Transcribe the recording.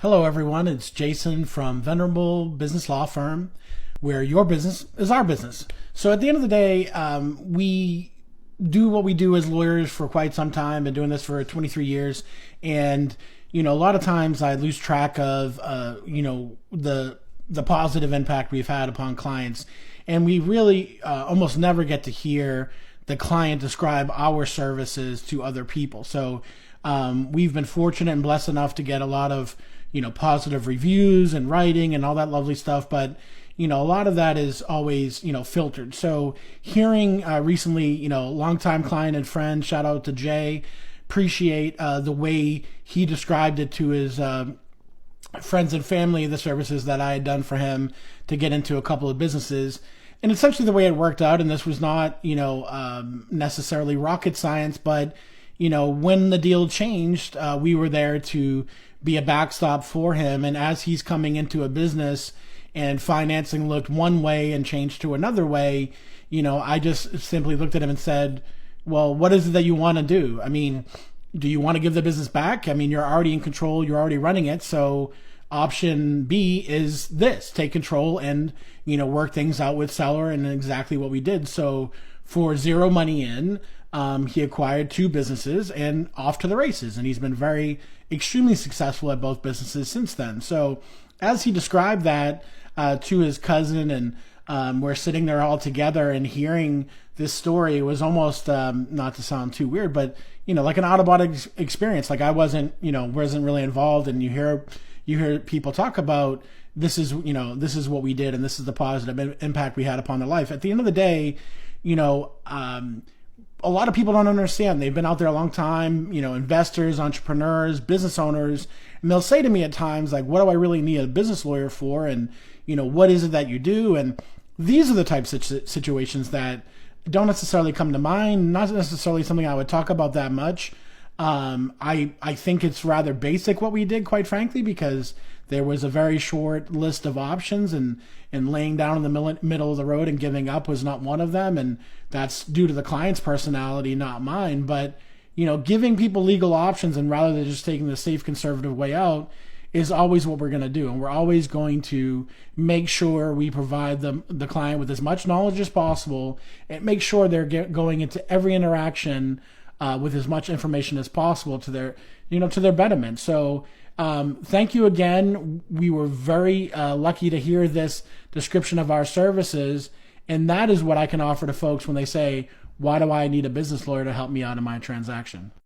Hello, everyone. It's Jason from Venerable Business Law Firm, where your business is our business. So at the end of the day, we do what we do as lawyers for quite some time. Been doing this for 23 years. And, a lot of times I lose track of, the positive impact we've had upon clients. And we really almost never get to hear the client describe our services to other people. So we've been fortunate and blessed enough to get a lot of positive reviews and writing and all that lovely stuff. But, a lot of that is always, filtered. So hearing recently, longtime client and friend, shout out to Jay, appreciate the way he described it to his friends and family, the services that I had done for him to get into a couple of businesses. And essentially the way it worked out, and this was not, necessarily rocket science, but, when the deal changed, we were there to be a backstop for him. And as he's coming into a business and financing looked one way and changed to another way, I just simply looked at him and said, well, what is it that you want to do? I mean, do you want to give the business back? I mean, you're already in control. You're already running it. So option B is this: take control and, work things out with seller, and exactly what we did. So for zero money in, he acquired two businesses and off to the races. And he's been extremely successful at both businesses since then. So as he described that to his cousin, and we're sitting there all together and hearing this story, it was almost, not to sound too weird, but, like an out-of-body experience. Like I wasn't really involved, and you hear people talk about this is what we did, and this is the positive impact we had upon their life. At the end of the day, a lot of people don't understand. They've been out there a long time, investors, entrepreneurs, business owners, and they'll say to me at times, like, what do I really need a business lawyer for? And, what is it that you do? And these are the types of situations that don't necessarily come to mind, not necessarily something I would talk about that much. I think it's rather basic what we did, quite frankly, because there was a very short list of options, and laying down in the middle of the road and giving up was not one of them. And that's due to the client's personality, not mine. But, giving people legal options, and rather than just taking the safe conservative way out, is always what we're going to do. And we're always going to make sure we provide the client with as much knowledge as possible, and make sure they're going into every interaction with as much information as possible to their betterment. So thank you again. We were very lucky to hear this description of our services. And that is what I can offer to folks when they say, why do I need a business lawyer to help me out in my transaction?